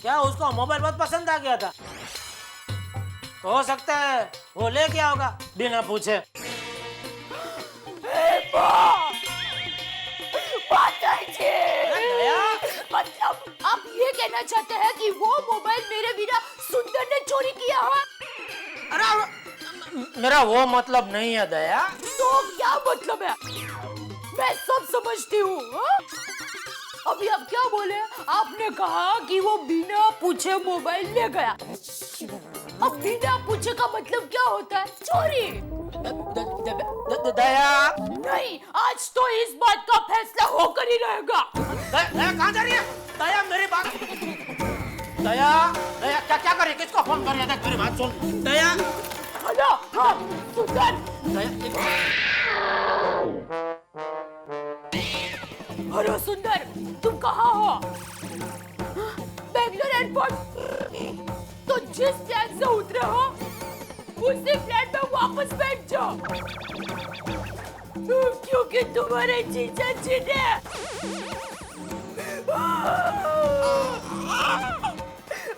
क्या उसको मोबाइल बहुत पसंद आ गया था? तो हो सकता है वो ले गया होगा बिना पूछे। दया, मतलब आप ये कहना चाहते हैं कि वो मोबाइल मेरे बिना सुंदर ने चोरी किया है? अरे मेरा वो मतलब नहीं है दया। तो क्या मतलब है? मैं सब समझती हूँ। हाँ? अभी आप क्या बोले? आपने कहा कि वो बिना पूछे मोबाइल ले गया। अब बिना पूछे का मतलब क्या होता है? चोरी। दया, नहीं, आज तो इस बात का फैसला होकर ही रहेगा। दया कहाँ जा रही है? दया मेरी बात। दया, दया क्या कर रही है? किसको फोन कर रही है? देख मेरी बात सुन। दया, हेलो, हाँ, सुंदर। दया, हेलो सुंदर, तुम कहाँ हो? बेंगलोर एयरपोर्ट। तो जिस प्लेन से उतरे हो उसी प्लेन में वापस बैठ जाओ, क्योंकि तुम्हारे जीजा जी ने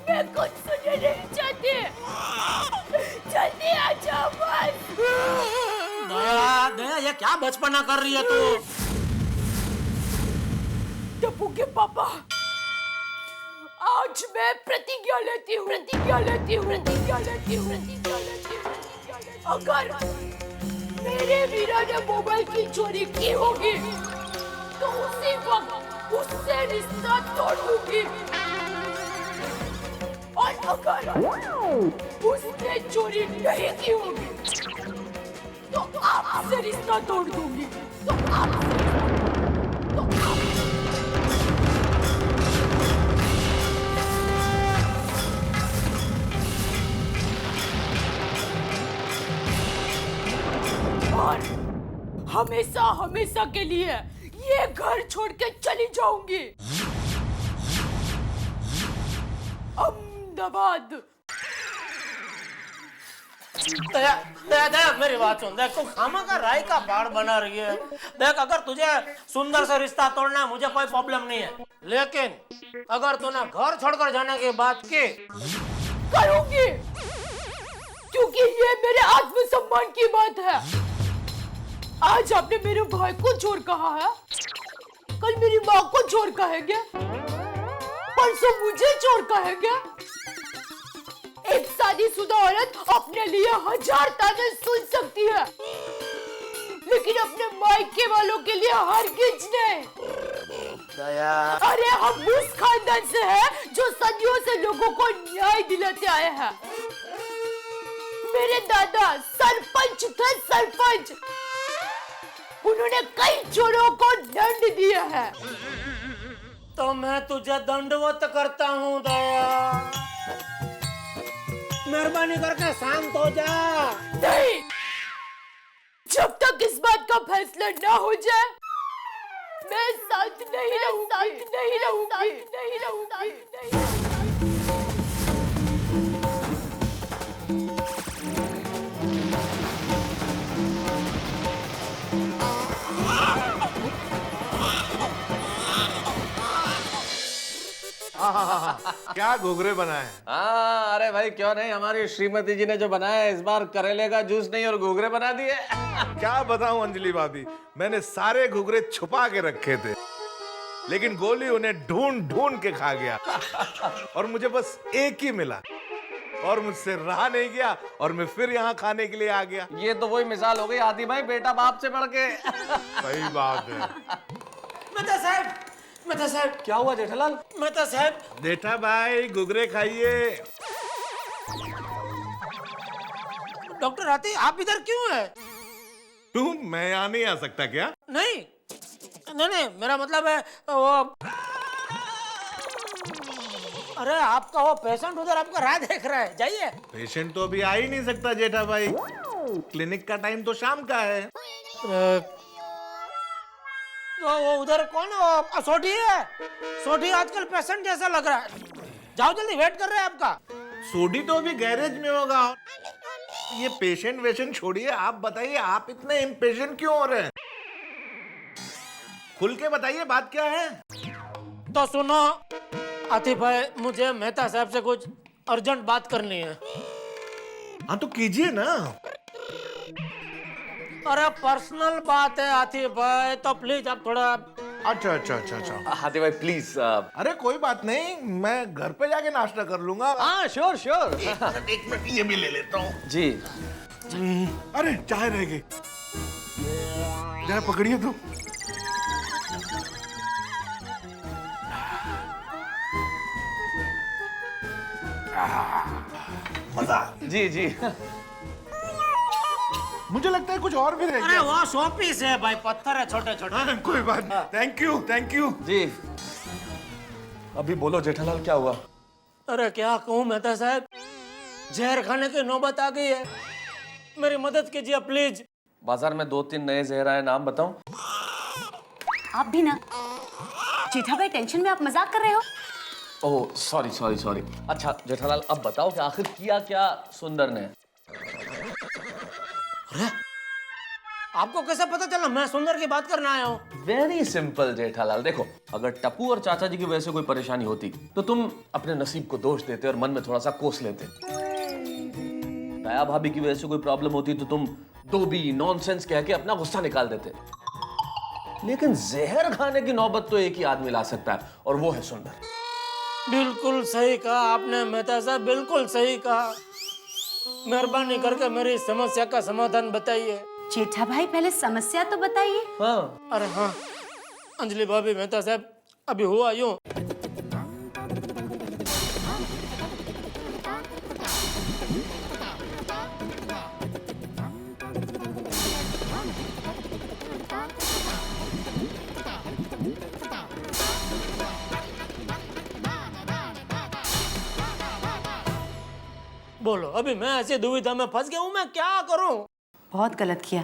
मैं कुछ सुनने नहीं चाहती। जल्दी आ जाओ बस। दया, दया ये क्या बचपना कर रही है तू? टप्पू के पापा, आज मैं प्रतिज्ञा लेती हूँ। अगर मेरे वीरा ने मोबाइल की चोरी की होगी तो उसी वक्त उससे रिश्ता तोड़ दूंगी, और अगर उसने चोरी नहीं की होगी तो आपसे रिश्ता तोड़ दूंगी। और हमेशा हमेशा के लिए ये घर छोड़ के चली जाऊंगी। अहमदाबाद। दया, दया, दया मेरी बात सुन। देख तू खामा का राय का बाड़ बना रही है। देख अगर तुझे सुंदर से रिश्ता तोड़ना है मुझे कोई प्रॉब्लम नहीं है, लेकिन अगर तूने घर छोड़कर जाने की बात की करूंगी, क्योंकि ये मेरे आत्मसम्मान की बात है। आज आपने मेरे भाई को चोर कहा है, कल मेरी माँ को चोर कहेंगे, परसों मुझे चोर कहेंगे। एक शादीशुदा औरत अपने लिए 1000 ताने सुन सकती है, लेकिन अपने मायके वालों के लिए हरगिज नहीं। दया, अरे हम उस खानदान से हैं जो सदियों से लोगों को न्याय दिलाते आए हैं। मेरे दादा सरपंच थे, सरपंच। उन्होंने कई चोरों को दंड दिया है। तो मैं तुझे दंडवत करता हूँ दया, मेहरबानी करके शांत हो जा। नहीं, जब तक इस बात का फैसला ना हो जाए मैं शांत नहीं रहूंगी। क्या घुघरे बनाए हैं? हाँ, अरे भाई क्यों नहीं, हमारी श्रीमती जी ने जो बनाया है इस बार करेले का जूस नहीं और घुघरे बना दिए। क्या बताऊं अंजलि भाभी, मैंने सारे घुघरे छुपा के रखे थे, लेकिन गोली उन्हें ढूंढ ढूंढ के खा गया और मुझे बस एक ही मिला और मुझसे रहा नहीं गया और मैं फिर यहाँ खाने के लिए आ गया। ये तो वही मिसाल हो गई आदि भाई, बेटा बाप से बढ़ के। सही बात है। मेहता साहब, क्या हुआ जेठालाल? मेहता साहब, जेठा भाई घुघरे खाइए। डॉक्टर आती आप इधर क्यों है? तुम मैं यहाँ नहीं आ सकता क्या? नहीं नहीं, मेरा मतलब है वो, अरे आपका वो पेशेंट उधर आपका राह देख रहा है, जाइए। पेशेंट तो अभी आ ही नहीं सकता जेठा भाई, क्लिनिक का टाइम तो शाम का है। तो वो उधर कौन है? सोठी है। सोठी आजकल पेशेंट जैसा लग रहा है। जाओ जल्दी, वेट कर रहे हैं आपका। सोडी तो अभी गैरेज में होगा। ये पेशेंट वेशेंट छोड़िए, आप बताइए आप इतने इम्पेशेंट क्यों हो रहे हैं? खुल के बताइए बात क्या है? तो सुनो, आतिफ भाई, मुझे मेहता साहब से कुछ अर्जेंट बात करनी है। हाँ तो कीजिए ना। अरे पर्सनल बात है आतिफ भाई, तो प्लीज आप थोड़ा। अच्छा अच्छा अच्छा अच्छा। हाथी भाई प्लीज। अरे कोई बात नहीं, मैं घर पे जाके नाश्ता कर लूंगा। हाँ श्योर श्योर। एक मिनट ये भी ले लेता हूँ। जी। अरे चाय रह गई, जरा पकड़िए तो। मजा। जी जी। मुझे लगता है कुछ और भी रह अरे गया। वो शोपीस है भाई, पत्थर है छोटे छोटे। हाँ, कोई बात नहीं। Thank you thank you. जी अभी बोलो जेठालाल क्या हुआ? अरे क्या कहूँ मेहता साहब, जहर खाने की नौबत आ गई है, मेरी मदद कीजिए प्लीज। बाजार में 2-3 नए जहर आए, नाम बताऊं? आप भी ना जेठा भाई, टेंशन में आप मजाक कर रहे हो। Oh sorry sorry sorry. अच्छा जेठालाल अब बताओ कि आखिर किया क्या सुंदर ने? अरे आपको कैसे पता चला मैं सुंदर की बात करने आया हूँ? वेरी सिंपल जेठालाल, देखो अगर टप्पू और चाचा जी की वजह से कोई परेशानी होती तो तुम अपने नसीब को दोष देते और मन में थोड़ा सा कोस लेते। दया भाभी की वजह से कोई प्रॉब्लम होती तो तुम धोबी नॉनसेंस कह के अपना गुस्सा निकाल देते। लेकिन जहर खाने की नौबत तो एक ही आदमी ला सकता है और वो है सुंदर। बिल्कुल सही कहा आपने मेहता साहब, बिल्कुल सही कहा। मेहरबानी करके मेरी समस्या का समाधान बताइए। जेठा भाई पहले समस्या तो बताइए। हाँ अरे हाँ अंजलि भाभी, मेहता साहब अभी हुआ यूं, बोलो अभी मैं ऐसी दुविधा में फंस गया हूँ, मैं क्या करूँ? बहुत गलत किया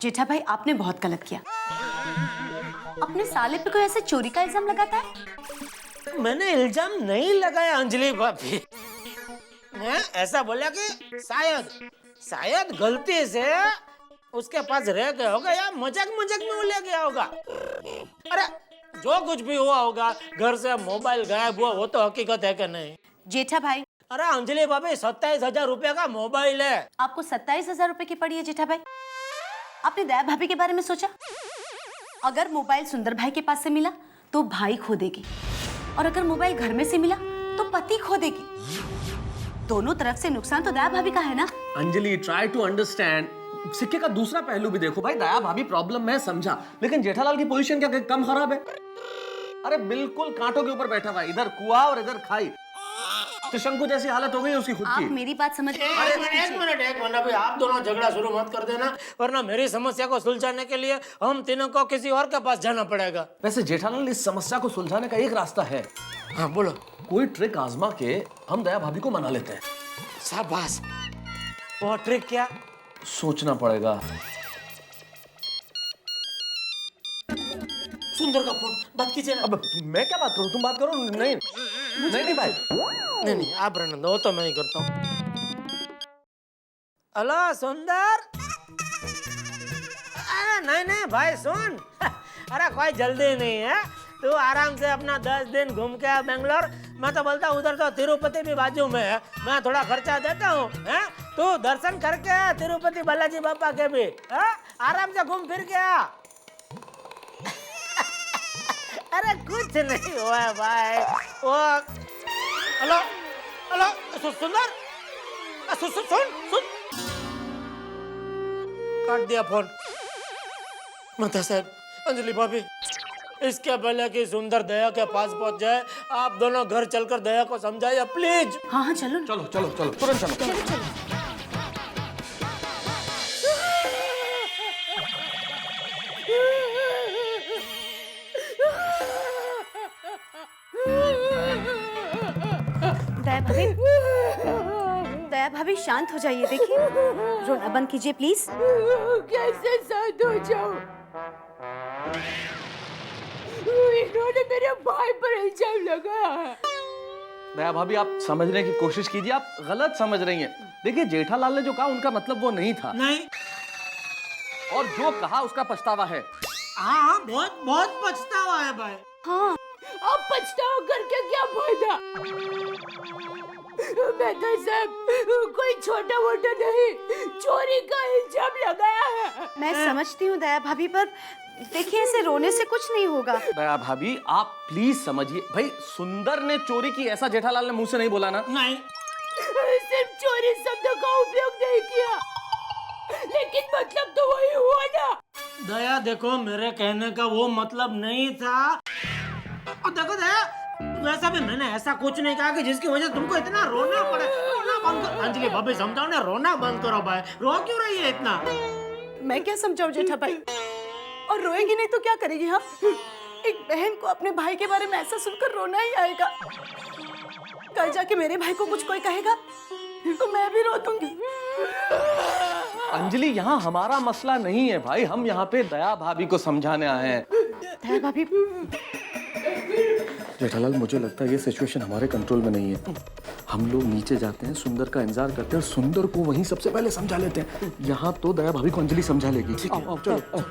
जेठा भाई, आपने बहुत गलत किया। अपने साले पे कोई ऐसे चोरी का इल्जाम लगाता है? मैंने इल्जाम नहीं लगाया अंजलि भाभी, मैं ऐसा बोला कि शायद गलती से उसके पास रह गया होगा या मजाक में वो ले गया होगा। अरे जो कुछ भी हुआ होगा, घर से मोबाइल गायब हुआ वो तो हकीकत है कि नहीं? जेठा भाई अरे अंजलि भाभी 27,000 रुपए का मोबाइल है। आपको 27,000 रुपए की पड़ी है जेठा भाई। आपने दया भाभी के बारे में सोचा? अगर मोबाइल सुंदर भाई के पास से मिला तो भाई खो देगी, और अगर मोबाइल घर में से मिला तो पति खो देगी। दोनों तरफ से नुकसान तो दया भाभी का है ना। अंजलि ट्राई टू अंडरस्टैंड, सिक्के का दूसरा पहलू भी देखो। भाई दया भाभी प्रॉब्लम में समझा, लेकिन जेठालाल की पोजीशन क्या कम खराब है? अरे बिल्कुल कांटों के ऊपर बैठा हुआ, इधर कुआं और इधर खाई। त्रिशंकु जैसी हालत हो गई उसकी खुद आप की। मेरी बात समझ एक मिनट भाई, आप दोनों झगड़ा शुरू मत कर देना, वरना मेरी समस्या को सुलझाने के लिए हम तीनों को किसी और के पास जाना पड़ेगा। वैसे जेठालाल इस समस्या को सुलझाने का एक रास्ता है। हाँ बोलो। कोई ट्रिक आजमा के हम दया भाभी को मना लेते हैं। शाबाश, वो ट्रिक क्या? सोचना पड़ेगा। सुंदर का फोन, बात कीजिए ना। अब मैं क्या बात करूं, तुम बात करो। नहीं नहीं भाई, नहीं आप रहने दो, तो मैं ही करता हूँ। हेलो सुंदर। अरे नहीं भाई सुन, अरे कोई जल्दी नहीं है, तू आराम से अपना 10 दिन घूम के आ बेंगलोर। मैं तो बोलता हूँ उधर तो तिरुपति भी बाजू में है, मैं थोड़ा खर्चा देता हूँ। तू दर्शन करके आ तिरुपति बालाजी बापा के भी। आराम से घूम फिर के आ। अरे कुछ नहीं हुआ है भाई, वो हेलो सुंदर, सुन काट दिया फोन। माता साहब, अंजलि भाभी, इसके पहले कि सुंदर दया के पास पहुंच जाए, आप दोनों घर चलकर दया को समझाइए प्लीज। हाँ चलो चलो चलो चलो तुरंत चलो। दया भाभी शांत हो जाइए, देखिए रोना बंद कीजिए प्लीज। कैसे शांत हो जाऊं? इन्होंने मेरे भाई पर इल्जाम लगाया है। दया भाभी आप समझने की कोशिश कीजिए, आप गलत समझ रही हैं। देखिए जेठालाल ने जो कहा उनका मतलब वो नहीं था, नहीं, और जो कहा उसका पछतावा है। हाँ बहुत पछतावा है भाई। हाँ अब पछतावा करके क्या फायदा? मेहता साहब, कोई छोटा मोटा नहीं, चोरी का इल्जाम लगाया है। मैं समझती हूँ दया भाभी, पर देखिए ऐसे रोने से कुछ नहीं होगा। दया भाभी आप प्लीज समझिए, भाई सुंदर ने चोरी की ऐसा जेठालाल ने मुंह से नहीं बोला ना। नहीं, सिर्फ चोरी शब्द का उपयोग नहीं किया, लेकिन मतलब तो वही हुआ ना। दया देखो, मेरे कहने का वो मतलब नहीं था। और देखो दया, वैसा भी मैंने ऐसा कुछ नहीं कहा कि जिसकी वजह से तुमको इतना रोना पड़े। रोना बंद करो अंजलि भाभी, समझाओ ना, रोना बंद करो भाई। रो क्यों रही है इतना? मैं क्या समझाऊं जेठा भाई, और रोएगी नहीं तो क्या करेगी? हाँ, एक बहन को अपने भाई के बारे में ऐसा सुनकर रोना ही आएगा। कल जाके मेरे भाई को कुछ कोई कहेगा तो मैं भी रो दूंगी। अंजलि यहाँ हमारा मसला नहीं है भाई, हम यहाँ पे दया भाभी को समझाने आए हैं। दया भाभी, जेठालाल मुझे लगता है ये सिचुएशन हमारे कंट्रोल में नहीं है। हम लोग नीचे जाते हैं, सुंदर का इंतजार करते हैं और सुंदर को वहीं सबसे पहले समझा लेते हैं। यहाँ तो दया भाभी को अंजलि समझा लेगी। आओ, आओ, चलो।